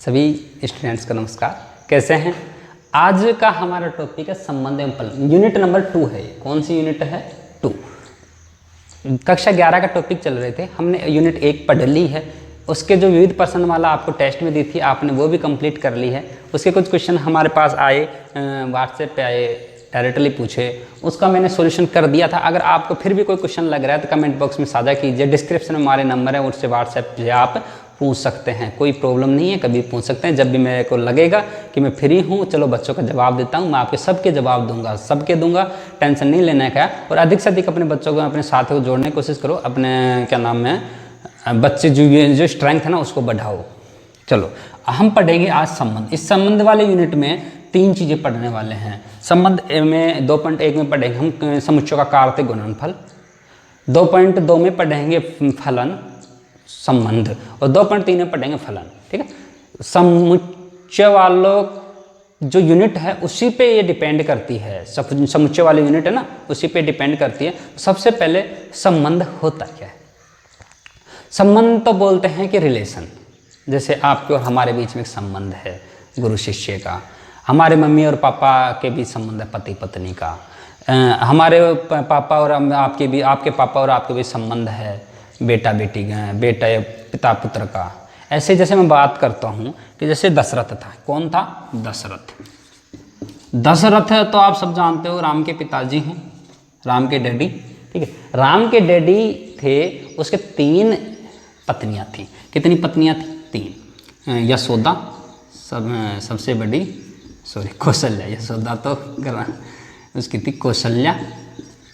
सभी स्टूडेंट्स को नमस्कार। कैसे हैं? आज का हमारा टॉपिक है संबंध एवं फलन। यूनिट नंबर 2 है। कौन सी यूनिट है? 2। कक्षा 11 का टॉपिक चल रहे थे, हमने यूनिट 1 पढ़ ली है। उसके जो विविध प्रश्न वाला आपको टेस्ट में दी थी, आपने वो भी कंप्लीट कर ली है। उसके कुछ क्वेश्चन हमारे पास आए, व्हाट्सएप पे आए, डायरेक्टली पूछे, उसका मैंने सॉल्यूशन कर दिया था। अगर आपको फिर भी कोई क्वेश्चन लग रहा है तो कमेंट बॉक्स में साझा कीजिए। डिस्क्रिप्शन में हमारे नंबर है, उससे व्हाट्सएप से आप पूछ सकते हैं। कोई प्रॉब्लम नहीं है, कभी पूछ सकते हैं। जब भी मेरे को लगेगा कि मैं फ्री हूँ, चलो बच्चों का जवाब देता हूँ, मैं आपके सबके जवाब दूंगा, सबके दूंगा, टेंशन नहीं लेने का। और अधिक से अधिक अपने बच्चों को, अपने साथियों को जोड़ने की कोशिश करो। अपने क्या नाम है, बच्चे जो स्ट्रेंथ है ना, उसको बढ़ाओ। चलो हम पढ़ेंगे आज संबंध। इस संबंध वाले यूनिट में 3 चीज़ें पढ़ने वाले हैं। संबंध में 2.1 में पढ़ेंगे हम समुच्चयों का कार्तीय गुणनफल, 2.2 में पढ़ेंगे फलन संबंध, और 2.3 में पढ़ेंगे फलन। ठीक है, समुच्चय वालों जो यूनिट है उसी पे ये डिपेंड करती है। समुच्चय वाली यूनिट है ना, उसी पे डिपेंड करती है। सबसे पहले संबंध होता क्या है? संबंध तो बोलते हैं कि रिलेशन, जैसे आपके और हमारे बीच में एक संबंध है गुरु शिष्य का, हमारे मम्मी और पापा के बीच संबंध है पति पत्नी का, हमारे पापा और आपके पापा और आपके बीच संबंध है बेटा बेटी का, बेटा पिता पुत्र का। ऐसे जैसे मैं बात करता हूँ कि जैसे दशरथ था। कौन था? दशरथ। दशरथ है तो आप सब जानते हो, राम के पिताजी हैं, राम के डैडी। ठीक है, राम के डैडी थे, उसके 3 पत्नियाँ थीं। कितनी पत्नियाँ थीं? 3। यशोदा सबसे बड़ी, कौशल्या। यशोदा तो उसकी थी कौशल्या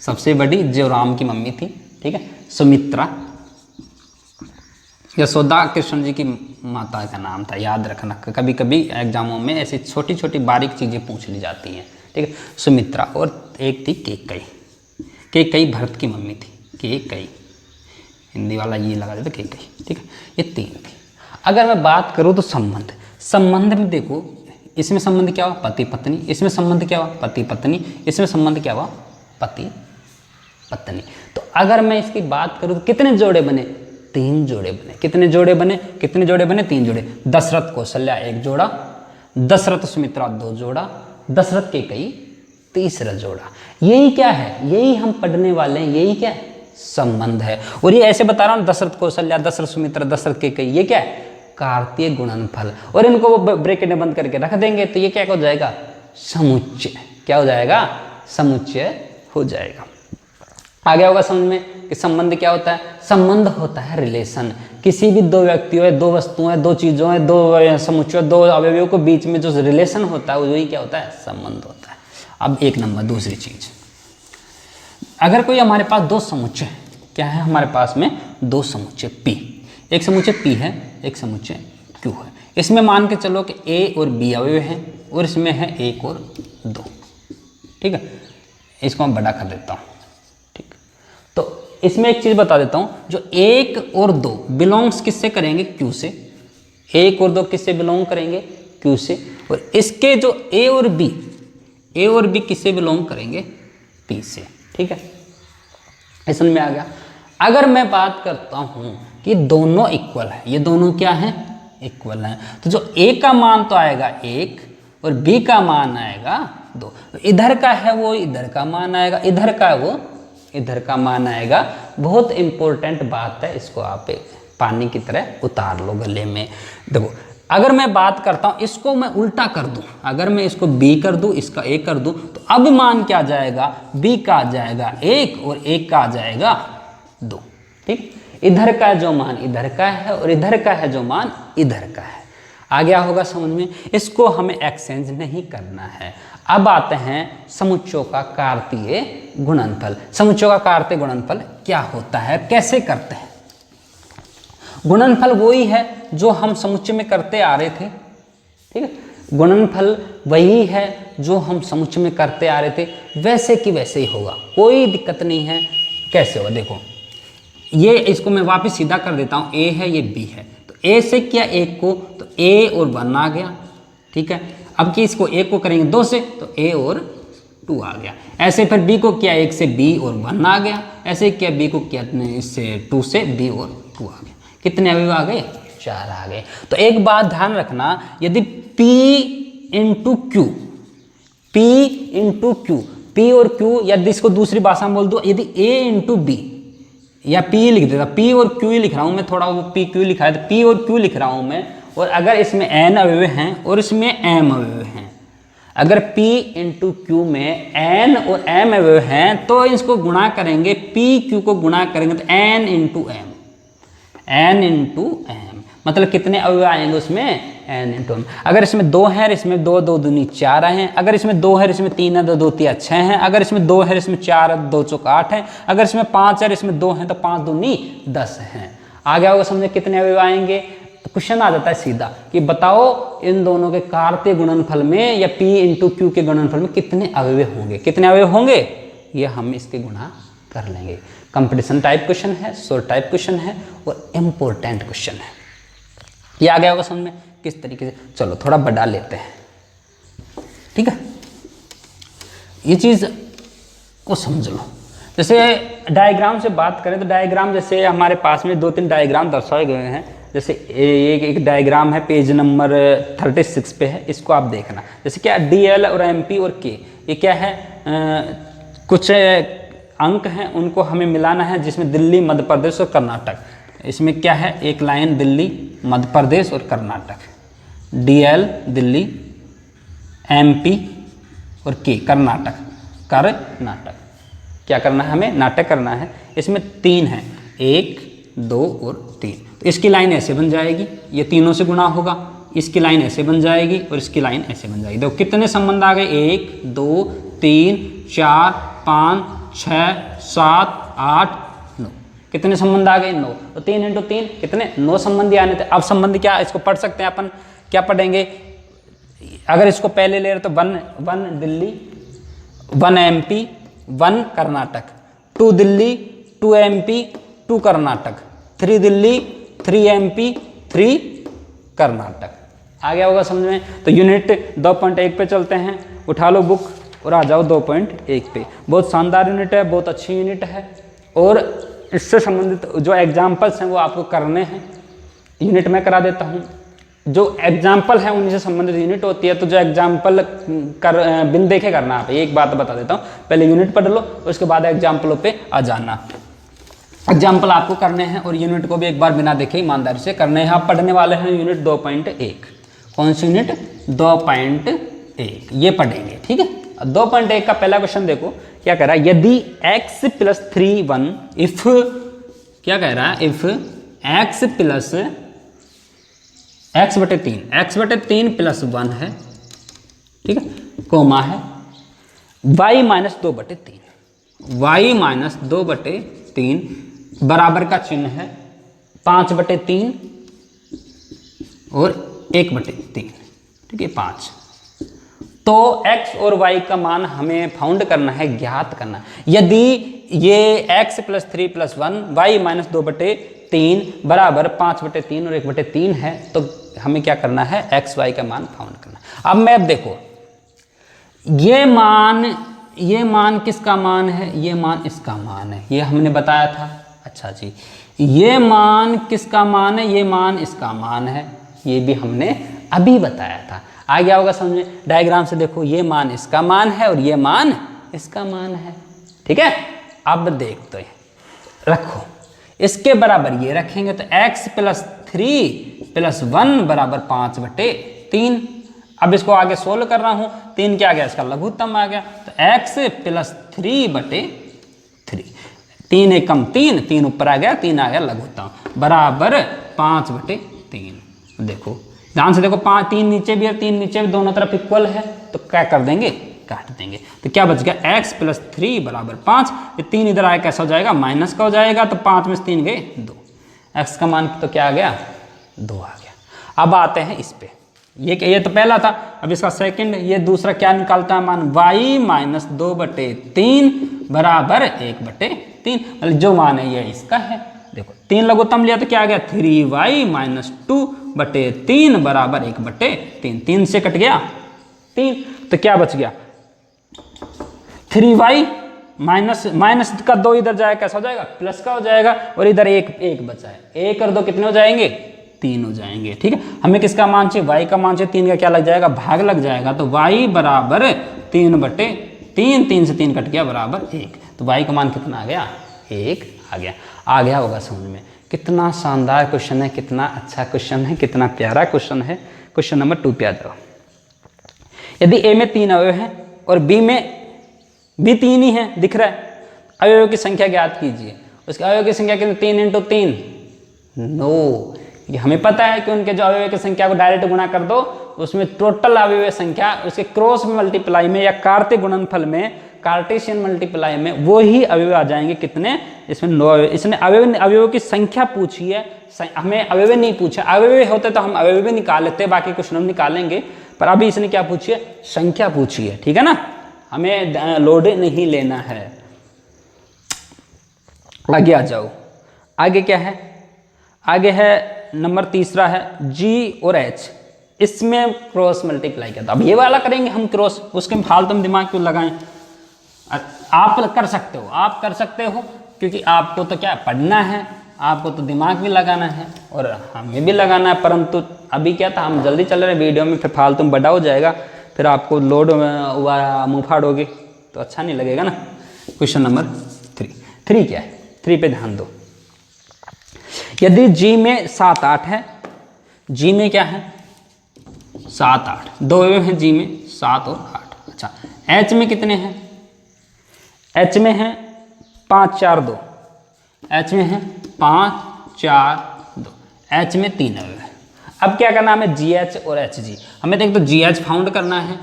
सबसे बड़ी, जो राम की मम्मी थी। ठीक है, सुमित्रा। यशोदा कृष्ण जी की माता का नाम था, याद रखना। कभी कभी एग्जामों में ऐसी छोटी छोटी बारीक चीज़ें पूछ ली जाती हैं। ठीक है, सुमित्रा। और एक थी केकई। केकई भरत की मम्मी थी। केकई, हिंदी वाला ये लगा देता केकई। ठीक है, ये 3 थी। अगर मैं बात करूँ तो संबंध में देखो, इसमें संबंध क्या हुआ? पति पत्नी। इसमें संबंध क्या हुआ? पति पत्नी। इसमें संबंध क्या हुआ? पति पत्नी। तो अगर मैं इसकी बात करूँ तो कितने जोड़े बने? 3 जोड़े बने। कितने जोड़े बने? 3 जोड़े। दशरथ कौशल्या 1 जोड़ा, दशरथ सुमित्रा 2 जोड़ा, दशरथ केकई 3रा जोड़ा। यही क्या है? यही हम पढ़ने वाले हैं। यही क्या है? संबंध है। और ये ऐसे बता रहा हूँ, दशरथ कौशल्या, दशरथ सुमित्रा, दशरथ केकई, ये क्या है? कार्तीय गुणनफल। और इनको वो ब्रैकेट में बंद करके रख देंगे तो ये क्या हो जाएगा? समुच्चय। क्या हो जाएगा? समुच्चय हो जाएगा। आ गया होगा समझ में कि संबंध क्या होता है? संबंध होता है रिलेशन। किसी भी 2 व्यक्तियों है, 2 वस्तुओं है, 2 चीज़ों है, 2 समुच्चयों, 2 अवयवों के बीच में जो रिलेशन होता है वही क्या होता है? संबंध होता है। अब 1 नंबर दूसरी चीज, अगर कोई हमारे पास 2 समुच्चय, क्या है हमारे पास में? 2 समुच्चय P। एक समुच्चय P है, एक समुच्चय Q है। इसमें मान के चलो कि A और B अवयव हैं, और इसमें है 1 और 2। ठीक है, इसको मैं बड़ा कर देता हूँ। ठीक, तो इसमें एक चीज़ बता देता हूँ, जो 1 और 2 बिलोंग्स किससे करेंगे? Q से। 1 और 2 किससे बिलोंग करेंगे? Q से। और इसके जो A और B किससे बिलोंग करेंगे? P से। ठीक है, समझ में आ गया। अगर मैं बात करता हूं कि दोनों इक्वल है, ये दोनों क्या है? इक्वल हैं, तो जो A का मान तो आएगा 1 और B का मान आएगा 2। तो इधर का है वो इधर का मान आएगा, इधर का है वो इधर का मान आएगा। बहुत इंपॉर्टेंट बात है, इसको आप पानी की तरह उतार लो गले में। देखो, अगर मैं बात करता हूं, इसको मैं उल्टा कर दूं, अगर मैं इसको B कर दूं, इसका A कर दूं, तो अब मान क्या आ जाएगा? B का आ जाएगा 1 और 1 का आ जाएगा 2। ठीक, इधर का जो मान इधर का है और इधर का है जो मान इधर का है। आ गया होगा समझ में? इसको हमें एक्सचेंज नहीं करना है। अब आते हैं समुच्चयों का कार्तीय गुणनफल। समुच्चयों का कार्तीय गुणनफल क्या होता है, कैसे करते हैं? गुणनफल वही है जो हम समुच्चय में करते आ रहे थे। ठीक है, गुणनफल वही है जो हम समुच्चय में करते आ रहे थे, वैसे कि वैसे ही होगा, कोई दिक्कत नहीं है। कैसे होगा? देखो, ये इसको मैं वापस सीधा कर देता हूँ। A है, ये B है, तो A से किया 1 को तो A और 1 आ गया। ठीक है, अब कि इसको 1 को करेंगे 2 से तो A और 2 आ गया। ऐसे फिर B को किया 1 से B और 1 आ गया। ऐसे किया B को किया इससे 2 से B और 2 आ गया। कितने अवयव आ गए? 4 आ गए। तो एक बात ध्यान रखना, यदि P into Q, P into Q, P और Q, यदि इसको दूसरी भाषा में बोल दो, यदि A इंटू बी या P लिख देता, P और Q लिख रहा हूं मैं, थोड़ा वो P Q लिखा है तो P और Q लिख रहा हूं मैं, और अगर इसमें n अवयव हैं और इसमें m अवयव हैं, अगर P इंटू क्यू में n और m अवयव हैं तो इसको गुणा करेंगे, P Q को गुणा करेंगे तो n into m, n into m, मतलब कितने अवयव आएंगे उसमें, n इंटू m। अगर इसमें 2 है, इसमें 2 2 दूनी 4 हैं, अगर इसमें 2 है, इसमें 3 है, 2 2 3 6 हैं, अगर इसमें 2 है, इसमें 4 है, 2 चौक 8 है, अगर इसमें 5 है, इसमें 2 हैं तो 5 दूनी 10 हैं। आ गया होगा समझे कितने अवयव आएंगे। तो क्वेश्चन आ जाता है सीधा कि बताओ इन दोनों के कार्तीय गुणनफल में या P इंटू क्यू के गुणनफल में कितने अवयव होंगे, कितने अवयव होंगे, ये हम इसके गुणा कर लेंगे। कंपटीशन टाइप क्वेश्चन है, शॉर्ट टाइप क्वेश्चन है और इम्पोर्टेंट क्वेश्चन है। ये आ गया होगा समझ में किस तरीके से। चलो थोड़ा बढ़ा लेते हैं, ठीक है, ये चीज को समझ लो। जैसे डायग्राम से बात करें तो डायग्राम, जैसे हमारे पास में 2-3 डायग्राम दर्शाए गए हैं। जैसे एक डायग्राम है पेज नंबर 36 पे है, इसको आप देखना। जैसे क्या DL और MP और K, ये क्या है, कुछ अंक हैं, उनको हमें मिलाना है, जिसमें दिल्ली, मध्य प्रदेश और कर्नाटक। इसमें क्या है, एक लाइन दिल्ली, मध्य प्रदेश और कर्नाटक, DL दिल्ली, MP और K कर्नाटक, कर्नाटक। क्या करना है हमें, नाटक करना है। इसमें 3 हैं, 1 2 और 3, तो इसकी लाइन ऐसे बन जाएगी, ये तीनों से गुणा होगा, इसकी लाइन ऐसे बन जाएगी और इसकी लाइन ऐसे बन जाएगी। देखो कितने संबंध आ गए, 1 2 3 4 5 6 7 8 9, कितने संबंध आ गए, 9। तो 3 इंटू 3 कितने, 9 संबंधी आने थे। अब संबंध क्या, इसको पढ़ सकते हैं अपन, क्या पढ़ेंगे, अगर इसको पहले ले रहे तो 1 Delhi, 1 MP, 1 Karnataka, 2 Delhi, 2 MP, 2 Karnataka, 3 Delhi, 3 MP, 3 Karnataka. आ गया होगा समझ में। तो यूनिट 2.1 पे चलते हैं, उठा लो बुक और आ जाओ 2.1 पे। बहुत शानदार यूनिट है, बहुत अच्छी यूनिट है, और इससे संबंधित जो एग्जाम्पल्स हैं वो आपको करने हैं। यूनिट मैं करा देता हूँ, जो एग्जाम्पल है उन्हीं से संबंधित यूनिट होती है। तो जो एग्जाम्पल बिन देखे करना आप, एक बात बता देता हूँ, पहले यूनिट पढ़ लो, उसके बाद एग्जाम्पलों पे आ जाना। एग्जाम्पल आपको करने हैं और यूनिट को भी एक बार बिना देखे ईमानदारी से करने हैं। आप पढ़ने वाले हैं यूनिट 2.1। कौन सी यूनिट, 2.1, ये पढ़ेंगे, ठीक है। 2.1 का पहला क्वेश्चन देखो, क्या कह रहा है, यदि x प्लस 3 1, इफ, क्या कह रहा है, इफ x प्लस x बटे 3 प्लस 1 है, ठीक है, कोमा है, y माइनस 2/3, y माइनस 2/3 बराबर का चिन्ह है 5/3 और 1/3, ठीक है, 5। तो x और y का मान हमें फाउंड करना है, ज्ञात करना। यदि ये x plus 3 plus 1, y minus 2/3 बराबर 5/3 और 1/3 है, तो हमें क्या करना है, x y का मान फाउंड करना। अब मैप देखो, ये मान किसका मान है, ये मान इसका मान है, ये हमने बताया था। अच्छा जी, ये मान किसका मान है, ये मान इसका मान है, ये भी हमने अभी बताया था। आ गया होगा समझ में। डायग्राम से देखो, ये मान इसका मान है और ये मान इसका मान है, ठीक है। अब देखते हैं, रखो, इसके बराबर ये रखेंगे तो x प्लस 3 प्लस 1 बराबर 5/3। अब इसको आगे सोल्व कर रहा हूं, 3 क्या आ गया, इसका लघुत्तम आ गया, तो x प्लस 3/3, 3 एकम 3, 3 ऊपर आ गया, 3 आ गया लघुत्तम, बराबर 5/3। देखो ध्यान से देखो, 5 3 नीचे भी है, 3 नीचे भी, दोनों तरफ इक्वल है, तो क्या कर देंगे, काट देंगे। तो क्या बच गया, x प्लस 3 बराबर 5, ये 3 इधर आया कैसा हो जाएगा, माइनस का हो जाएगा, तो 5 में से 3 गए 2, x का मान तो क्या आ गया, 2 आ गया। अब आते हैं इस पे, ये तो पहला था, अब इसका सेकंड, ये दूसरा क्या निकालता है मान, y माइनस 2/3 बराबर 1/3, मतलब जो मान है ये इसका है। देखो 3 लघुत्तम लिया तो क्या आ गया, 3y माइनस 2/3 बराबर 1/3, 3 से कट गया 3, तो क्या बच गया, 3y माइनस का 2 इधर जाएगा कैसा हो जाएगा, प्लस का हो जाएगा, और इधर 1 बचा है, 1 और 2 कितने हो जाएंगे, 3 हो जाएंगे। ठीक है, हमें किसका मान चाहिए, y का मान चाहिए, 3 का क्या लग जाएगा, भाग लग जाएगा। तो y बराबर 3/3, 3 से 3 कट गया बराबर 1। तो y का मान कितना आ गया, 1 आ गया होगा समझ में। कितना शानदार क्वेश्चन है, कितना अच्छा क्वेश्चन है, कितना प्यारा क्वेश्चन है। क्वेश्चन नंबर 2 पे आ जाओ। यदि a में 3 अवयव हैं और b में भी 3 ही है, दिख रहा है, अवयव की संख्या ज्ञात कीजिए। उसके अवयव की संख्या कितनी, 3 × 3, नो, ये हमें पता है कि उनके जो अवयव की संख्या को डायरेक्ट गुणा कर दो, उसमें टोटल अवयव संख्या उसके क्रॉस मल्टीप्लाई में या कार्तीय गुणनफल में, कार्टेशियन मल्टीप्लाई में वो ही अवयव आ जाएंगे। कितने, इसमें 9 अवयव। इसने अवयव की संख्या पूछी है, हमें अवयव नहीं पूछा। अवयव होते तो हम अवयव भी निकाल लेते, बाकी कुछ हम निकालेंगे, पर अभी इसने क्या पूछी है, संख्या पूछी है। ठीक है ना, हमें लोड नहीं लेना है। आगे आ जाओ। आगे क्या है, आगे है नंबर 3 है G और H, इसमें क्रॉस मल्टीप्लाई किया था। अब ये वाला करेंगे हम क्रॉस, उसके फालतू में दिमाग क्यों लगाएं। आप कर सकते हो, आप कर सकते हो, क्योंकि आपको तो क्या पढ़ना है, आपको तो दिमाग भी लगाना है और हमें भी लगाना है। परंतु अभी क्या था, हम जल्दी चल रहे हैं वीडियो में, फिर फालतू में बड़ा हो जाएगा, फिर आपको लोड मुँह फाड़ोगे तो अच्छा नहीं लगेगा ना। क्वेश्चन नंबर 3 क्या है, 3 पे ध्यान दो। यदि G में 7, 8 है, G में क्या है 7, 8, 2 अवयव हैं G में 7 और 8। अच्छा, H में कितने हैं, H में है 5, 4, 2, H में है 5, 4, 2, H में 3 अवयव है। अब क्या करना है हमें, GH और HG। हमें देख तो GH फाउंड करना है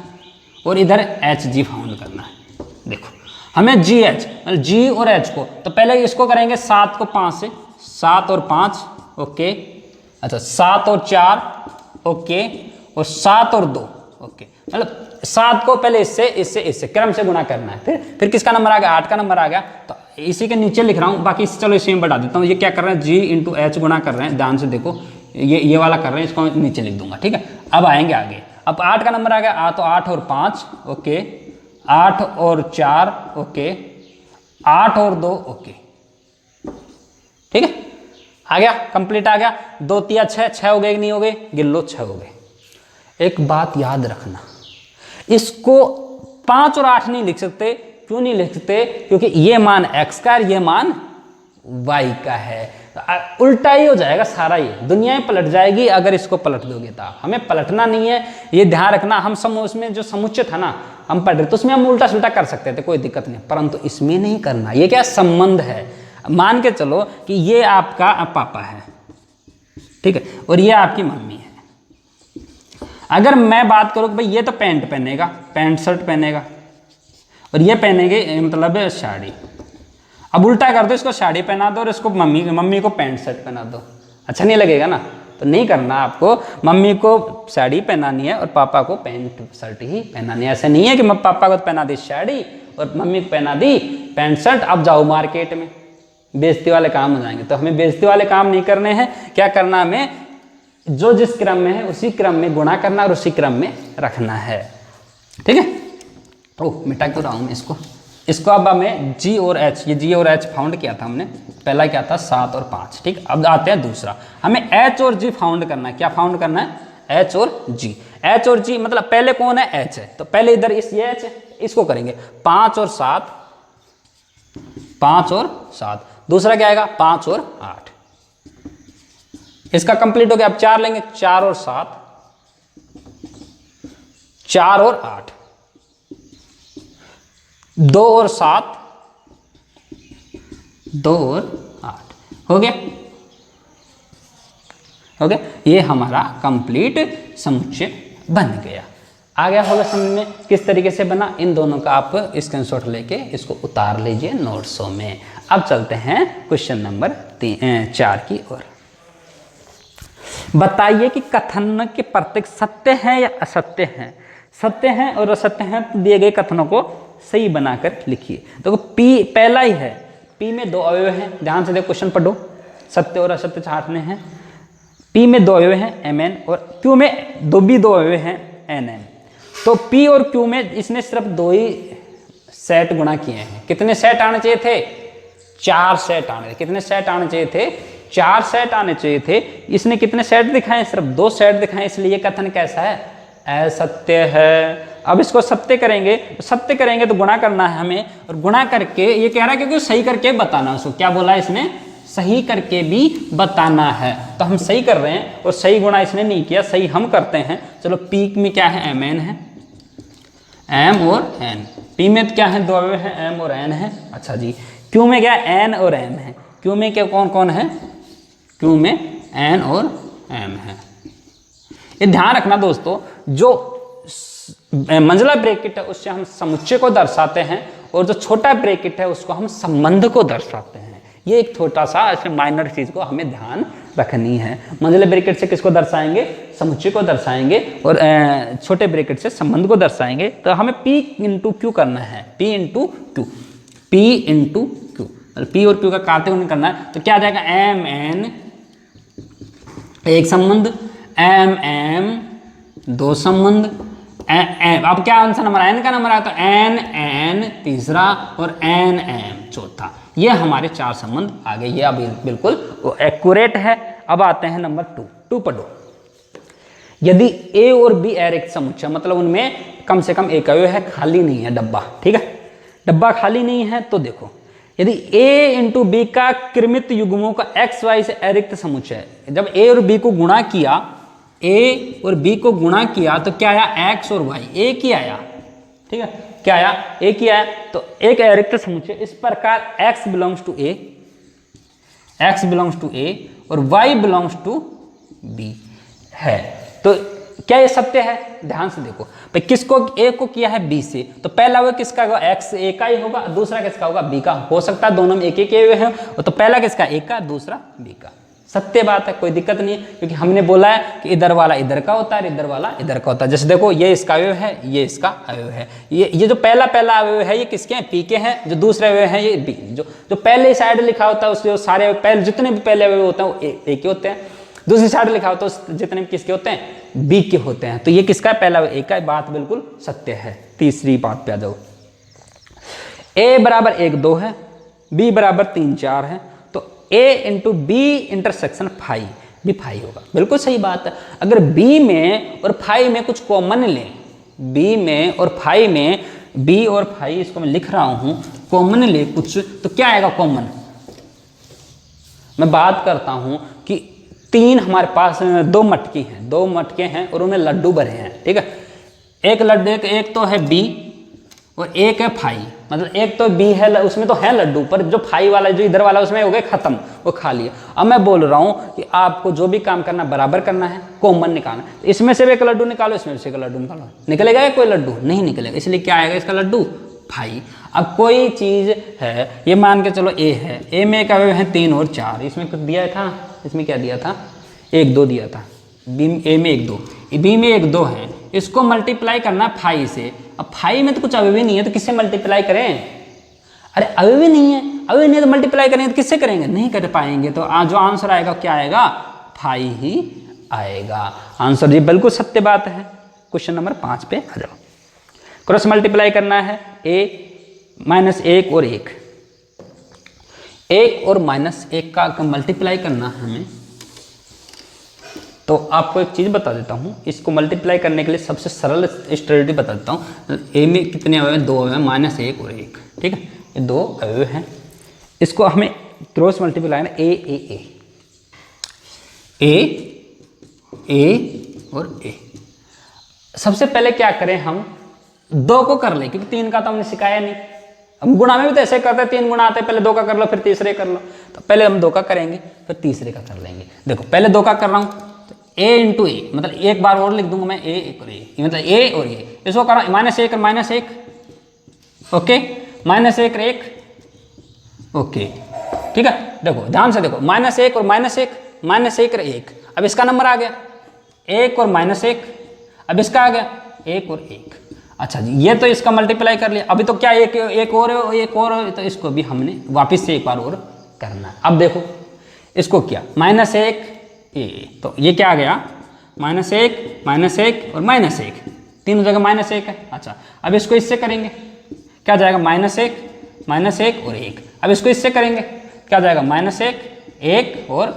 और इधर HG फाउंड करना है। देखो हमें GH मतलब G और H को, तो पहले इसको करेंगे 7 को 5 से, 7 और 5 ओके, अच्छा 7 और 4 ओके, और 7 और 2 ओके, मतलब 7 को पहले इससे क्रम से गुणा करना है। फिर किसका नंबर आ गया, 8 का नंबर आ गया। तो इसी के नीचे लिख रहा हूँ, बाकी चलो इसे में बढ़ा देता हूँ। ये क्या कर रहे हैं, G × H गुणा कर रहे हैं, ध्यान से देखो, ये वाला कर रहे हैं, इसको नीचे लिख दूंगा। ठीक है, अब आएंगे आगे। अब 8 का नंबर आ गया, तो 8 और 5 ओके, 8 और 4 ओके, 8 और 2 ओके। ठीक है, आ गया, कंप्लीट आ गया। 2 3 6 हो गए कि नहीं हो गए, गिन लो 6 हो गए। एक बात याद रखना, इसको 5 और 8 नहीं लिख सकते। क्यों नहीं लिख सकते, क्योंकि ये मान x का और ये मान y का है। तो उल्टा ही हो जाएगा सारा, ये दुनिया में पलट जाएगी अगर इसको पलट दोगे। तो हमें पलटना नहीं है, ये ध्यान रखना। हम उसमें जो समुच्चय था ना हम पढ़ रहे, तो उसमें हम उल्टा सुल्टा कर सकते थे, कोई दिक्कत नहीं, परंतु इसमें नहीं करना। ये क्या संबंध है, मान के चलो कि ये आपका पापा है, ठीक है, और ये आपकी मम्मी है। अगर मैं बात करूँ कि भाई ये तो पैंट पहनेगा, पैंट शर्ट पहनेगा, और ये पहनेंगे मतलब साड़ी। अब उल्टा कर दो, इसको साड़ी पहना दो और इसको मम्मी को पैंट शर्ट पहना दो, अच्छा नहीं लगेगा ना। तो नहीं करना, आपको मम्मी को साड़ी पहनानी है और पापा को पैंट शर्ट ही पहनानी है। ऐसा नहीं है कि मैं पापा को पहना दी साड़ी और मम्मी को पहना दी पैंट शर्ट, अब जाओ मार्केट में, बेइज्जती वाले काम हो जाएंगे। तो हमें बेइज्जती वाले काम नहीं करने हैं। क्या करना, हमें जो जिस क्रम में है उसी क्रम में गुणा करना और उसी क्रम में रखना है। ठीक है, ओह मिटा क्यों रहा हूँ मैं इसको। अब हमें G और H, ये G और H फाउंड किया था हमने, पहला क्या था 7 और 5। ठीक, अब आते हैं दूसरा, हमें H और G फाउंड करना है। क्या फाउंड करना है, H और G। H और G मतलब पहले कौन है, H है, तो पहले इधर ये H है, इसको करेंगे 5 और 7, 5 और 7। दूसरा क्या आएगा, 5 और 8। इसका कंप्लीट हो गया। अब 4 लेंगे, 4 और 7, 4 और 8, 2 और 7, 2 और 8 हो गया, हो गया। ये हमारा कंप्लीट समुच्चय बन गया। आ गया होगा समझ में किस तरीके से बना। इन दोनों का आप स्क्रीनशॉट लेके इसको उतार लीजिए नोट्सों में। अब चलते हैं क्वेश्चन नंबर 4 की ओर। बताइए कि कथन के प्रत्येक सत्य है या असत्य है। सत्य हैं और असत्य हैं, तो दिए गए कथनों को सही बनाकर लिखिए। तो P पहला ही है, P में 2 अवयव हैं, ध्यान से देखो क्वेश्चन पढ़ो, सत्य और असत्य छांटने हैं। P में 2 अवयव हैं Mn, और Q में 2 अवयव हैं Nn। तो P और Q में इसने सिर्फ 2 ही सेट गुणा किए हैं। कितने सेट आने चाहिए थे, 4 सेट आने थे। कितने सेट आने चाहिए थे, 4 सेट आने चाहिए थे, इसने कितने सेट दिखाए? सिर्फ 2 सेट दिखाए, इसलिए ये कथन कैसा है? असत्य है। अब इसको सत्य करेंगे, सत्य करेंगे तो गुणा करना है हमें, और गुणा करके ये कह रहा है क्योंकि सही करके बताना। उसको क्या बोला इसने? सही करके भी बताना है। तो हम सही कर रहे हैं और सही गुणा इसने नहीं किया, सही हम करते हैं। चलो पी में क्या है? एम एन है, एम और एन। पी में क्या है? 2 अवयव है, एम और एन है। अच्छा जी, क्यू में क्या? एन और एम है। क्यू में क्या कौन कौन है? क्यू में एन और एम है। ये ध्यान रखना दोस्तों, जो मंझला ब्रैकेट है उससे हम समुच्चय को दर्शाते हैं, और जो छोटा ब्रैकेट है उसको हम संबंध को दर्शाते हैं। ये एक छोटा सा ऐसे माइनर चीज को हमें ध्यान रखनी है। मंझले ब्रैकेट से किसको दर्शाएंगे? समुच्चय को दर्शाएंगे, और छोटे ब्रैकेट से संबंध को दर्शाएंगे। तो हमें P इंटू क्यू करना है, P into Q, P into Q, P और Q का काटे हुए करना है। तो क्या आ जाएगा? एम एन एक संबंध, एम एम 2 संबंध, अब क्या आंसर नंबर? एन का नंबर आया तो एन एन तीसरा और एन एम चौथा। ये हमारे 4 संबंध आ गए। ये अभी बिल्कुल एक्यूरेट है। अब आते हैं नंबर 2 पढ़ो। यदि ए और बी अरिक्त समुच्चय, मतलब उनमें कम से कम एक अवयव है, खाली नहीं है डब्बा, ठीक है, डब्बा खाली नहीं है, तो देखो यदि ए इंटू बी का क्रमित युग्मों का एक्स वाई से अरिक्त समुच्चय है, जब ए और बी को गुणा किया, ए और बी को गुणा किया तो क्या आया? एक्स और वाई, एक ही आया, ठीक है, क्या आया? एक ही आया। तो एक अरिक्त समुच्चय इस प्रकार x belongs to A, x belongs to A और y बिलोंग्स टू b है। तो क्या ये सत्य है? ध्यान से देखो भाई, किसको? a को किया है b से, तो पहला वो किसका होगा? x a का ही होगा, दूसरा किसका होगा? b का। हो सकता है दोनों में एक एक हुए हैं, तो पहला किसका? a का, दूसरा b का। सत्य बात है, कोई दिक्कत नहीं है, क्योंकि हमने बोला है कि इधर वाला इधर का होता है, इधर वाला इधर का होता है। जैसे देखो, ये इसका अवयव है, ये इसका अवयव है। ये जो पहला अवयव है ये किसके हैं? पी के हैं। जो दूसरे अवयव है ये बी। जो पहले साइड लिखा होता है उसके सारे पहले जितने भी पहले अवयव होते हैं वो ए के होते हैं। दूसरी साइड लिखा होता है जितने भी किसके होते हैं? बी के होते हैं। तो ये किसका पहला अवयव? ए का। बात बिल्कुल सत्य है। तीसरी बात पे आ जाओ। ए बराबर 1 2 है, बी बराबर 3 4 है, तो ए इंटू बी इंटरसेक्शन फाई, भी फाई होगा। बिल्कुल सही बात है। अगर बी में और फाई में कुछ कॉमन लें, बी में और फाई में, बी और फाई इसको मैं लिख रहा हूं, कॉमन ले कुछ, तो क्या आएगा कॉमन? मैं बात करता हूं कि 3 हमारे पास 2 मटकी हैं, 2 मटके हैं और उनमें लड्डू भरे हैं, ठीक है। एक लड्डू, एक तो है बी और एक है फाई, मतलब एक तो बी है उसमें तो है लड्डू, पर जो फाई वाला जो इधर वाला उसमें हो गए खत्म, वो खा लिया। अब मैं बोल रहा हूं कि आपको जो भी काम करना बराबर करना है, कॉमन निकालना है। तो इसमें से भी एक लड्डू निकालो, इसमें से एक लड्डू निकालो, निकलेगा या कोई लड्डू? नहीं निकलेगा। इसलिए क्या आएगा इसका? लड्डू फाई। अब कोई चीज है, ये मान के चलो ए है, ए में एक अवयव है 3 और 4, इसमें कुछ दिया था, इसमें क्या दिया था? 1 2 दिया था। बी ए में 1 2, बी में 1 2 है, इसको मल्टीप्लाई करना फाई से। अब फाई में तो कुछ अवयव नहीं है, तो किससे मल्टीप्लाई करें? अरे अवयव नहीं है, अवयव नहीं है तो मल्टीप्लाई करेंगे तो किससे करेंगे? नहीं कर पाएंगे। तो जो आंसर आएगा क्या आएगा? फाई ही आएगा। आंसर जी बिल्कुल सत्य बात है। क्वेश्चन नंबर 5 पे आ जाओ। क्रॉस मल्टीप्लाई करना है a माइनस 1 और 1, 1 और माइनस 1 का मल्टीप्लाई करना है हमें। तो आपको एक चीज़ बता देता हूँ, इसको मल्टीप्लाई करने के लिए सबसे सरल स्ट्रेटजी बता देता हूँ। ए में कितने अवयव हैं? 2 अवयव, माइनस 1 और 1, ठीक है, ये 2 अवयव हैं। इसको हमें क्रॉस मल्टीप्लाई करना, ए और ए। सबसे पहले क्या करें, हम 2 को कर लें, क्योंकि 3 का तो हमने सिखाया नहीं। हम गुणा में भी तो ऐसे करते हैं, 3 गुणा आते हैं, पहले 2 का कर लो फिर तीसरे कर लो। तो पहले हम 2 का करेंगे फिर तीसरे का कर लेंगे। देखो पहले 2 का कर रहा हूँ, a इंटू ए, मतलब एक बार और लिख दूंगा मैं, a और a, मतलब a और a। इसको कर माइनस 1 और माइनस 1, ओके, माइनस 1 और 1, ओके, ठीक है। देखो ध्यान से देखो, माइनस 1 और माइनस 1, माइनस 1 और 1। अब इसका नंबर आ गया 1 और माइनस 1, अब इसका आ गया 1 और 1। अच्छा जी, ये तो इसका मल्टीप्लाई कर लिया। अभी तो क्या एक और, तो इसको भी हमने वापस से एक बार और करना है। अब देखो इसको क्या, माइनस 1 ए, तो ये क्या आ गया? माइनस 1 और माइनस 1, तीनों जगह माइनस 1 है। अच्छा, अब इसको इससे करेंगे, क्या जाएगा? माइनस 1 और 1। अब इसको इससे करेंगे, क्या जाएगा? माइनस 1 और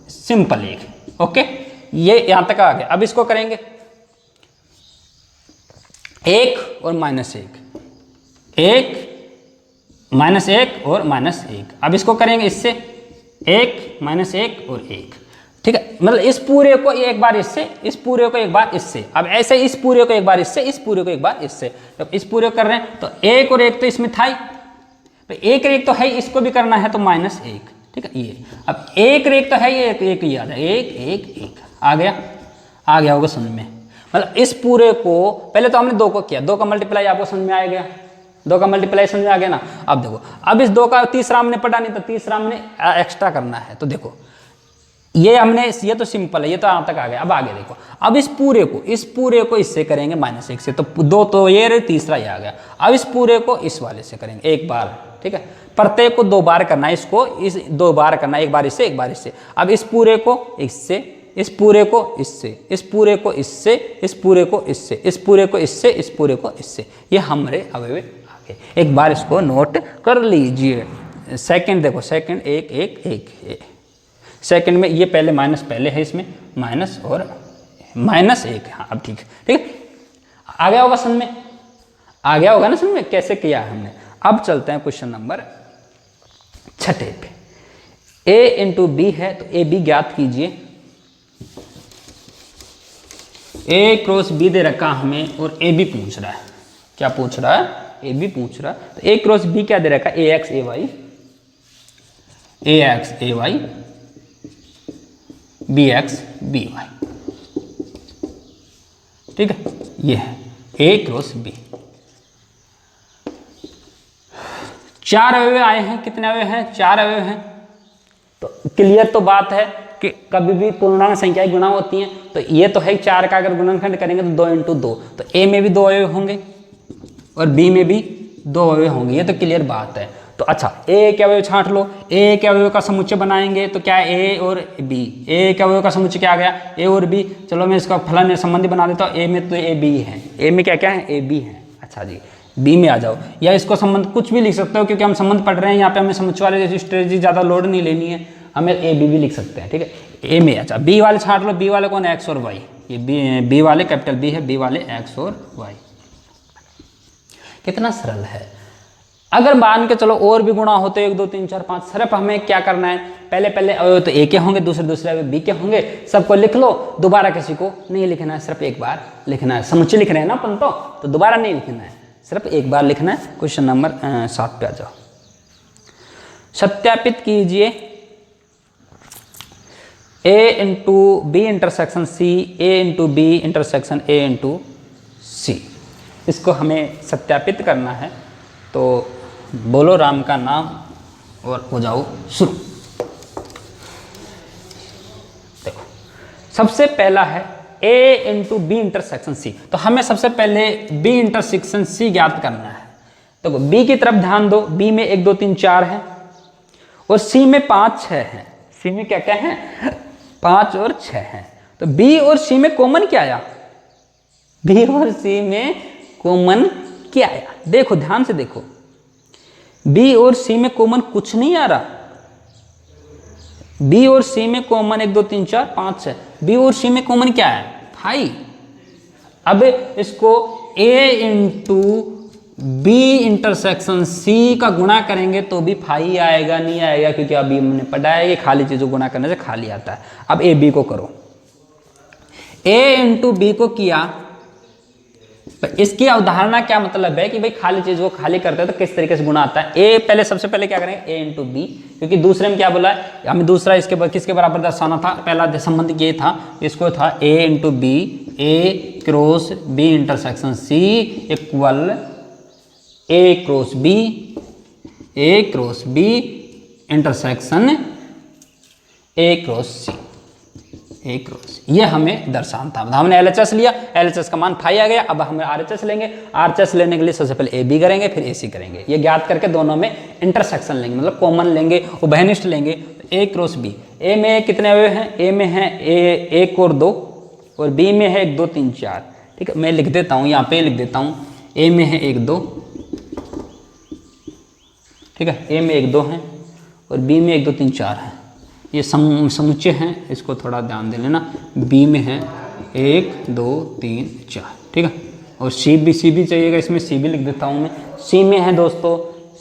सिंपल एक, ओके, ये यहां तक आ गया। अब इसको करेंगे 1 और -1, 1 -1 और -1। अब इसको करेंगे इससे 1 -1 और 1, ठीक है। मतलब इस पूरे को एक बार इससे, इस पूरे को एक बार इससे, अब ऐसे इस पूरे को एक बार इससे, इस पूरे को एक बार इससे। तो इस पूरे को कर रहे हैं तो 1 और 1 तो इसमें था ही, तो 1 और 1 तो है, इसको भी करना है तो -1, ठीक है। ये अब 1 और 1 तो है, ये 1 ही आ जाए, 1 1 1 आ गया होगा समझ में। मतलब इस पूरे को पहले तो हमने 2 को किया, 2 का मल्टीप्लाई आपको समझ में आ गया, 2 का मल्टीप्लाई समझ में आ गया ना। अब देखो, अब इस 2 का तीसरा हमने पढ़ा नहीं, तो तीसरा हमने एक्स्ट्रा करना है। तो देखो ये हमने, ये तो सिंपल है, ये तो यहाँ तक आ गया। अब आगे देखो, अब इस पूरे को इससे करेंगे -1 से, तो 2 तो ये रहे, तीसरा ये आ गया। अब इस पूरे को इस वाले से करेंगे एक बार, ठीक है। प्रत्येक को 2 बार करना है, इसको इस 2 बार करना है, एक बार इससे, एक बार इससे। अब इस पूरे को इससे, इस पूरे को इससे, इस पूरे को इससे, इस पूरे को इससे, इस पूरे को इससे, इस पूरे को इससे, ये हमारे अवयव आ गए। एक बार इसको नोट कर लीजिए। सेकंड देखो, सेकंड 1 1 1, सेकंड में ये पहले माइनस पहले है, इसमें माइनस और -1, हाँ अब ठीक है। आ गया होगा समझ में, आ गया होगा ना समझ में कैसे किया है हमने। अब चलते हैं क्वेश्चन नंबर 6 पे। a × b है तो a b ज्ञात कीजिए। a × b दे रखा हमें और a b पूछ रहा है, क्या पूछ रहा है, a b पूछ रहा है। तो a × b क्या दे रखा है, ax ay bx by, ठीक है। ये है a × b। 4 अवयव आए हैं, कितने अवयव हैं, 4 अवयव हैं। तो क्लियर तो बात है कि कभी भी पूर्णांक संख्याएं गुणा होती हैं, तो ये तो है 4 का अगर गुणनखंड करेंगे तो 2 × 2, तो a में भी 2 अवयव होंगे और b में भी 2 अवयव होंगे, ये तो क्लियर बात है। तो अच्छा, a के अवयव छांट लो, a के अवयव का समुच्चय बनाएंगे तो क्या है, a और b, a के अवयव का समुच्चय क्या आ गया, a और b। चलो मैं इसका फलन संबंधी बना देता हूँ, a में तो a b है, a में क्या क्या है, a b है। अच्छा जी, b में आ जाओ, या इसको संबंध कुछ भी लिख सकते हो, क्योंकि हम संबंध पढ़ रहे हैं यहाँ पे, हमें समुच्चय वाले जैसी स्ट्रेटजी ज़्यादा लोड नहीं लेनी है, हमें a b भी लिख सकते हैं, ठीक है। a में अच्छा b वाले छांट लो, b वाले कौन, x और y, ये b वाले कैपिटल B है, b वाले x और y। कितना सरल है। अगर मान के चलो और भी गुणा होते 1 2 3 4 5, सिर्फ हमें क्या करना है, पहले अवयव तो a के होंगे, दूसरे अवयव b के होंगे, सबको लिख लो, दोबारा किसी को नहीं लिखना है, सिर्फ एक बार लिखना है। समुच्चय लिख रहे हैं ना अपन तो दोबारा नहीं लिखना है, सिर्फ एक बार लिखना है। क्वेश्चन नंबर 7 पे आ जाओ। सत्यापित कीजिए a × b intersection c, a × b intersection a × c, इसको हमें सत्यापित करना है। तो बोलो राम का नाम और हो जाओ शुरू। देखो सबसे पहला है a × b इंटरसेक्शन c, तो हमें सबसे पहले b इंटरसेक्शन c ज्ञात करना है। देखो b की तरफ ध्यान दो, b में 1 2 3 4 है और c में 5 6 है। c में क्या क्या है, 5 और 6 है। तो b और c में कॉमन क्या आया, b और c में कॉमन क्या आया, देखो ध्यान से देखो, b और c में कॉमन कुछ नहीं आ रहा। b और c में कॉमन 1 2 3 4 5 है, b और c में कॉमन क्या है, 5। अब इसको a × b इंटरसेक्शन c का गुणा करेंगे तो भी 5 आएगा, नहीं आएगा, क्योंकि अभी हमने पढ़ा है कि खाली चीजों गुणा करने से खाली आता है। अब a b को करो, a × b को किया, इसकी अवधारणा क्या मतलब है कि भाई खाली चीज को खाली करते हैं तो किस तरीके से गुणा आता है। ए पहले सबसे पहले क्या करेंगे, a × b, क्योंकि दूसरे में क्या बोला है, हमें दूसरा इसके किसके बराबर दर्शाना था, पहला संबंध ये था, इसको था a × b, a × b intersection c equal a × b, a × b intersection a × c, a × c, ये हमें दर्शाना था। हमने LHS लिया, LHS का मान 5 आ गया। अब हम RHS लेंगे, RHS लेने के लिए सबसे पहले AB करेंगे, फिर AC करेंगे। ये ज्ञात करके दोनों में इंटरसेक्शन लेंगे, मतलब कॉमन लेंगे, उभयनिष्ठ लेंगे। तो A × B, A में कितने अवयव हैं, A में है 1 और 2 और B में है 1 2 3 4, ठीक है। मैं लिख देता हूँ, यहाँ पे लिख देता हूँ, A में है 1 2, ठीक है, A में 1 2 है और B में 1 2 3 4 है, ये समुच्चय हैं, इसको थोड़ा ध्यान दे लेना। बी में है 1 2 3 4, ठीक है। और सी भी चाहिएगा, इसमें सी भी लिख देता हूँ मैं। सी में है दोस्तों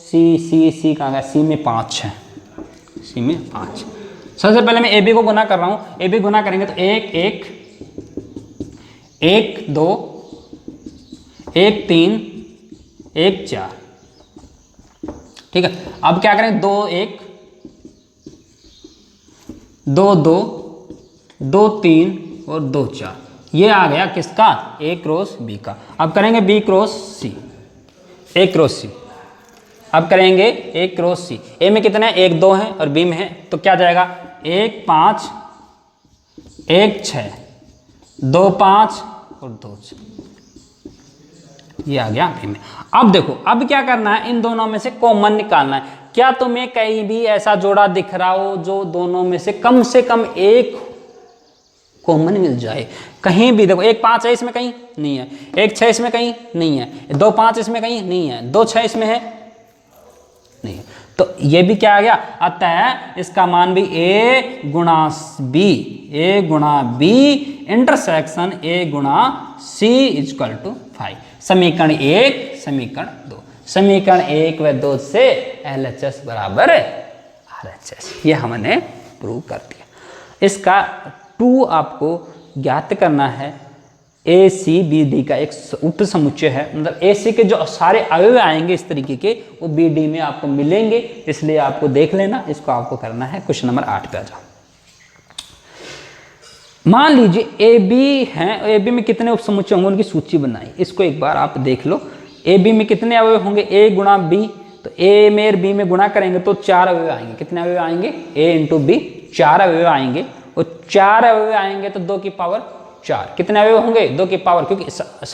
सी कहाँ गया, सी में 5 है, सी में 5। सबसे पहले मैं ए बी को गुना कर रहा हूँ। ए बी गुना करेंगे तो 1 1 1 2 1 3 1 4, ठीक है। अब क्या करें, 2 1 2 2 2 3 और 2 4, ये आ गया किसका, ए क्रॉस बी का। अब करेंगे बी क्रॉस सी, ए क्रॉस सी। अब करेंगे ए क्रॉस सी। ए में कितने हैं, 1 2 है और बी में है, तो क्या जाएगा 1 5 1 6 2 5 और 2 6, ये आ गया बी में। अब देखो, अब क्या करना है, इन दोनों में से कॉमन निकालना है। क्या तुम्हें कहीं भी ऐसा जोड़ा दिख रहा हो जो दोनों में से कम एक कॉमन मिल जाए? कहीं भी देखो, 1 5 है इसमें कहीं नहीं है, 1 6 इसमें कहीं नहीं है, 2 5 इसमें कहीं नहीं है, 2 6 इसमें है नहीं है, तो ये भी क्या आ गया। अतः इसका मान भी ए गुणा बी इंटरसेक्शन ए गुणा सी इक्वल टू 5। समीकरण 1 समीकरण 2, समीकरण 1 व 2 से LHS बराबर RHS, ये हमने प्रूव कर दिया। इसका 2 आपको ज्ञात करना है। ACBD का एक उप समुच्चय है, मतलब AC के जो सारे अवयव आएंगे इस तरीके के, वो BD में आपको मिलेंगे, इसलिए आपको देख लेना। इसको आपको करना है। क्वेश्चन नंबर 8 पे आ जाओ। मान लीजिए AB है, AB में कितने उप समुच्चय होंगे उनकी सूची बनाई। इसको एक बार आप देख लो। AB में कितने अवयव होंगे, A गुणा B, तो A में और B में गुणा करेंगे तो 4 अवयव आएंगे। कितने अवयव आएंगे, A इंटू B, 4 अवयव आएंगे। और 4 अवयव आएंगे तो 2 की पावर 4, कितने अवयव होंगे, 2 की पावर, क्योंकि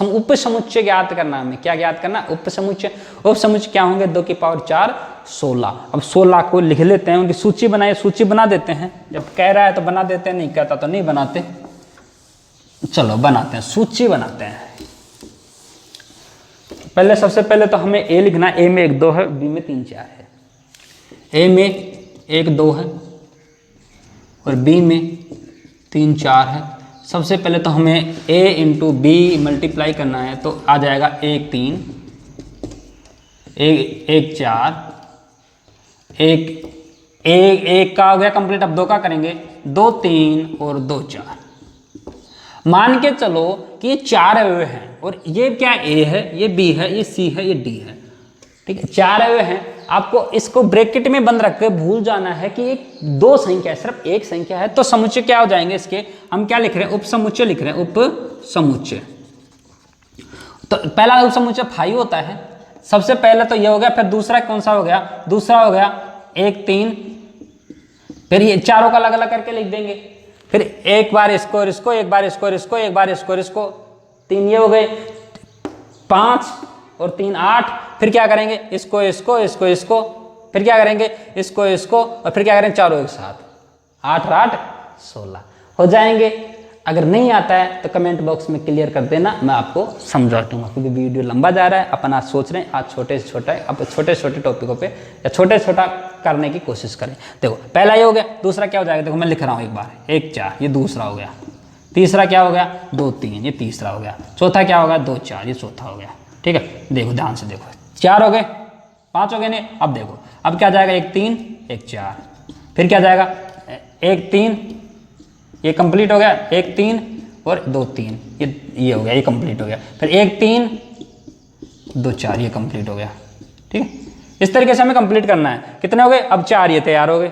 उप समुच्चय ज्ञात करना है हमें। क्या ज्ञात करना, उप समुच्चय। उप समुच्चय क्या होंगे, 2 की पावर 4 16। अब 16 को लिख लेते हैं, उनकी सूची बनाए, सूची बना देते हैं। जब कह रहा है तो बना देते हैं, नहीं कहता तो नहीं बनाते। चलो बनाते हैं, सूची बनाते हैं। पहले सबसे पहले तो हमें ए लिखना है। ए में 1 2 है, बी में 3 4 है। ए में 1 2 है और बी में 3 4 है। सबसे पहले तो हमें a इंटू बी मल्टीप्लाई करना है, तो आ जाएगा 1 3 1 4 1 का हो गया कंप्लीट। अब 2 का करेंगे, 2 3 और 2 4। मान के चलो कि ये 4 अवयव हैं और ये क्या a है, ये b है, ये c है, ये d है, ठीक है। 4 अवयव हैं। आपको इसको ब्रैकेट में बंद रख के भूल जाना है कि एक 2 संख्या है, सिर्फ एक संख्या है, तो समुच्चय क्या हो जाएंगे इसके, हम क्या लिख रहे हैं, उप समुच्चय लिख रहे हैं, उप समुच्चय। तो पहला उप समुच्चय 5 होता है। सबसे पहले तो ये हो गया, फिर दूसरा कौन सा हो गया, दूसरा हो गया 1 3, फिर ये चारों का अलग अलग करके लिख देंगे। फिर एक बार इसको और इसको, एक बार इसको और इसको, एक बार इसको और इसको, 3 ये हो गए, 5 और 3 8। फिर क्या करेंगे, इसको इसको इसको इसको, फिर क्या करेंगे, इसको इसको, और फिर क्या करेंगे, चारों एक साथ, 8 और 8 16 हो जाएंगे। अगर नहीं आता है तो कमेंट बॉक्स में क्लियर कर देना, मैं आपको समझा दूंगा, क्योंकि वीडियो लंबा जा रहा है। अपन आज सोच रहे हैं आज छोटे से छोटा, अब छोटे छोटे टॉपिकों पे या छोटे छोटा करने की कोशिश करें। देखो पहला ये हो गया, दूसरा क्या हो जाएगा, देखो मैं लिख रहा हूँ एक बार, 1 4 ये दूसरा हो गया, तीसरा क्या हो गया, 2 3 ये तीसरा हो गया, चौथा क्या होगा, 2 4 ये चौथा हो गया, ठीक है। देखो ध्यान से देखो, 4 हो गए, 5 हो गए नहीं। अब देखो अब क्या जाएगा, 1 3 1 4, फिर क्या जाएगा 1 3 ये कंप्लीट हो गया, 1 3 और 2 3 ये हो गया, ये कंप्लीट हो गया। फिर 1 3 2 4 ये कंप्लीट हो गया, ठीक है। इस तरीके से हमें कंप्लीट करना है। कितने हो गए, अब 4 ये तैयार हो गए,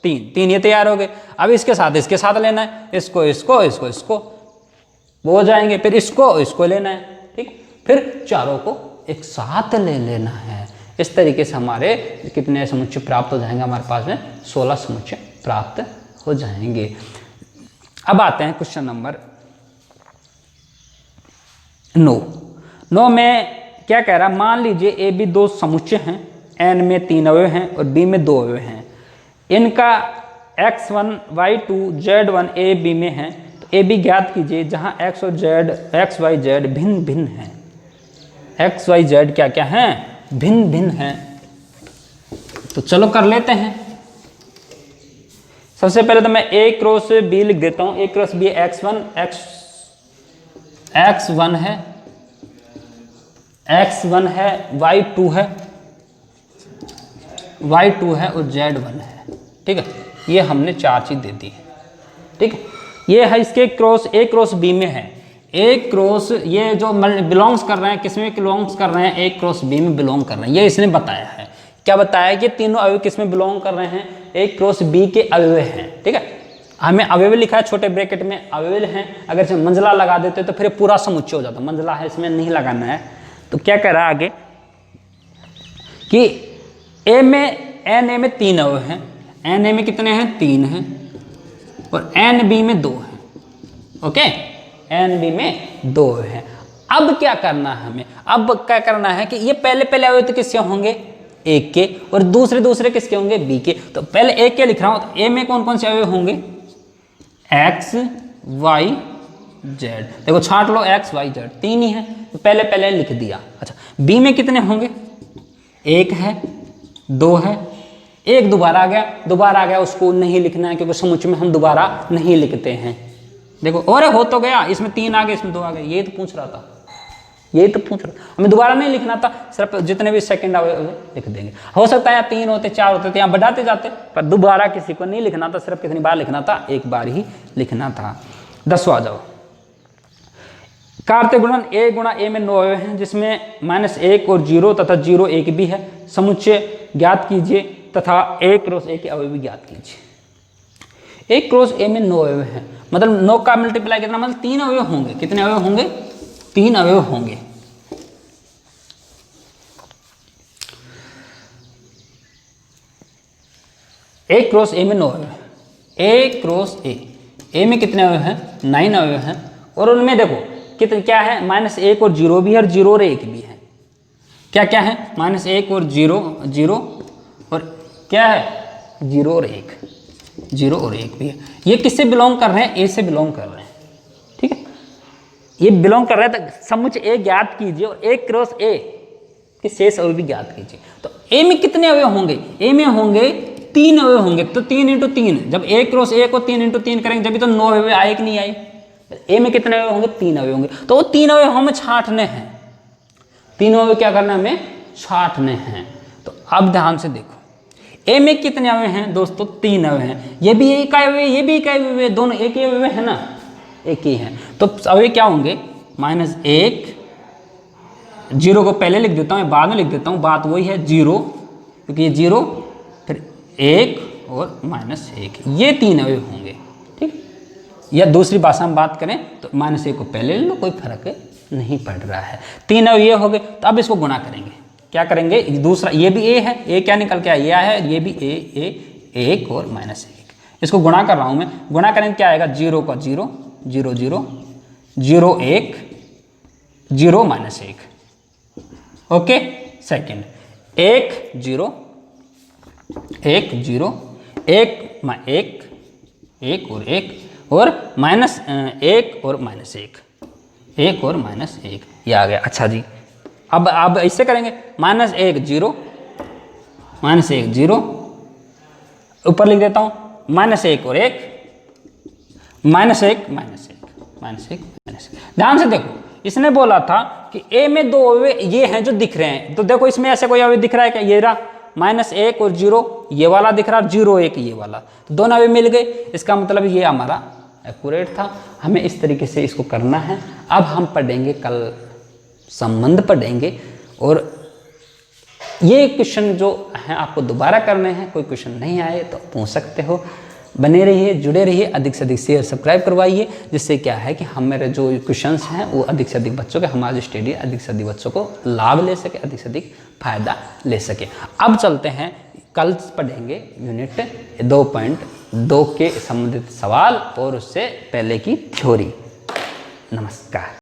3 ये तैयार हो गए। अब इसके साथ लेना है, इसको इसको इसको इसको, वो हो जाएंगे। फिर इसको लेना है, ठीक। फिर चारों को एक साथ ले लेना है। इस तरीके से हमारे कितने समुच्चय प्राप्त हो जाएंगे, हमारे पास में 16 समुच्चय प्राप्त हो जाएंगे। अब आते हैं क्वेश्चन नंबर 9 में क्या कह रहा है, मान लीजिए ए बी 2 समुच्चय हैं, एन में 3 अवयव हैं और बी में 2 अवयव हैं। इनका x1 y2 z1 a b में है, तो ए बी ज्ञात कीजिए जहां x और x y z भिन्न भिन्न हैं। x y z क्या क्या हैं, भिन्न भिन्न हैं। तो चलो कर लेते हैं। सबसे पहले तो मैं ए क्रॉस बी लिख देता हूं। ए क्रॉस बी x1 x1 है, x1 है, y2 है, y2 है और z1 है। ठीक है, ये हमने 4 चीज दे दी है। ठीक है, ये है इसके क्रॉस ए क्रॉस बी में है। ए क्रॉस ये जो बिलोंग्स कर रहे हैं, किस में बिलोंग्स कर रहे हैं? ए क्रॉस बी में बिलोंग कर रहे हैं। ये इसने बताया है। क्या बताया कि तीनों अवयव किस में बिलोंग कर रहे हैं? ए क्रॉस बी के अवयव हैं। ठीक है, हमें अवयव लिखा है छोटे ब्रैकेट में, अवयव हैं। अगर इसमें मंजला लगा देते तो फिर पूरा समुच्चय हो जाता। मंजला है, इसमें नहीं लगाना है। तो क्या कह रहा है आगे कि ए में एन ए में 3 अवयव हैं। एन ए में कितने हैं? 3 हैं और एन बी में 2 हैं। ओके, एन बी में 2 हैं। अब क्या करना है हमें? अब क्या करना है कि ये पहले अवयव तो किसके होंगे? एक के, और दूसरे किसके होंगे? बी के। तो पहले एक के लिख रहा हूं, तो ए में कौन कौन से अवयव होंगे? X Y Z. देखो छांट लो, एक्स वाई जेड 3 ही है, तो पहले लिख दिया। अच्छा, बी में कितने होंगे? 1 है, 2 है, 1 दोबारा आ गया, उसको नहीं लिखना है क्योंकि समुच्चय में हम दोबारा नहीं लिखते हैं। देखो, और हो तो गया, इसमें 3 आ गए, इसमें 2 आ गए। ये तो पूछ रहा था, हमें दोबारा नहीं लिखना था, सिर्फ जितने भी सेकंड आवे लिख देंगे। हो सकता है 3 होते, 4 होते तो यहाँ बढ़ाते जाते, पर दोबारा किसी को नहीं लिखना था, सिर्फ कितनी बार लिखना था? एक बार ही लिखना था। 10वां जाओ। कार्तीय गुणन ए गुणा ए में 9 अवयव हैं, जिसमें -1 और 0 तथा 0 1 भी है। समुच्चय ज्ञात कीजिए तथा ए क्रॉस ए के अवयव भी ज्ञात कीजिए। ए क्रॉस ए में 9 अवयव हैं, मतलब 9 का मल्टीप्लाई कितना? मतलब 3 अवयव होंगे। कितने अवयव होंगे? 3 अवयव होंगे। ए क्रॉस ए में 9 अवयव है। ए क्रॉस ए में कितने अवयव हैं? 9 अवयव हैं। और उनमें देखो कितने क्या है? -1 और 0 भी है और 0 और 1 भी है। क्या है? -1 और 0 और क्या है? 0 और 1, 0 और 1 भी है। ये किससे बिलोंग कर रहे हैं? ए से बिलोंग कर रहे हैं। ठीक है, ये बिलोंग कर रहे हैं। तो समुच्चय ए ज्ञात कीजिए और ए क्रॉस ए के शेष अवयव भी ज्ञात कीजिए। तो ए में कितने अवयव होंगे? ए में होंगे 3 अवयव होंगे। तो 3 × 3, जब ए क्रॉस ए को 3 × 3 करेंगे जब तो 9 अवयव आए कि नहीं आए? ए में कितने अवयव होंगे? 3 अवयव होंगे। तो वो 3 अवयव हमें छांटने हैं। 3 अवयव क्या करना है? हमें छांटने हैं। तो अब ध्यान से देखो, ए में कितने अवयव हैं दोस्तों? 3 अवयव हैं। ये भी एक अवयव है, ये भी एक अवयव है, दोनों एक ही अवयव है ना, एक ही है। तो अवयव क्या होंगे? -1, 0 को पहले लिख देता हूँ, बाद में लिख देता हूँ, बात वही है 0, क्योंकि ये 0 फिर 1 और -1, ये 3 अवयव होंगे। ठीक, या दूसरी भाषा में बात करें तो -1 को पहले ले लो, कोई फर्क नहीं पड़ रहा है। 3 अवयव ये हो गए। तो अब इसको गुणा करेंगे। क्या करेंगे? दूसरा, ये भी ए है, ए क्या निकल के आया? ये है, ये भी ए 1 और -1। इसको गुणा कर रहा हूं मैं। गुणा करेंगे क्या आएगा? 0 का 0, 0 0, 0 1, 0 -1। ओके, सेकंड 1 0, 1 0, 1 1 और 1 और -1 और -1, 1 और -1, ये आ गया। अच्छा जी, अब इससे करेंगे। -1 0, -1 0, ऊपर लिख देता हूं, -1 और 1, -1 -1। ध्यान से देखो, इसने बोला था कि ए में 2 अवयव ये हैं जो दिख रहे हैं। तो देखो इसमें ऐसे कोई अवयव दिख रहा है क्या? ये रहा -1 और 0, ये वाला दिख रहा, 0 1 ये वाला, तो दोनों अवयव मिल गए। इसका मतलब ये हमारा एक्यूरेट था। हमें इस तरीके से इसको करना है। अब हम पढ़ेंगे कल संबंध पढ़ेंगे, और ये क्वेश्चन जो है आपको दोबारा करने हैं। कोई क्वेश्चन नहीं आए तो पूछ सकते हो। बने रहिए, जुड़े रहिए, अधिक से अधिक शेयर सब्सक्राइब करवाइए, जिससे क्या है कि हमारे जो क्वेश्चंस हैं वो अधिक से अधिक बच्चों के, हमारे स्टडी अधिक से अधिक बच्चों को लाभ ले सके, अधिक से अधिक फायदा ले सके। अब चलते हैं, कल पढ़ेंगे यूनिट 2.2 के संबंधित सवाल और उससे पहले की थ्योरी। नमस्कार।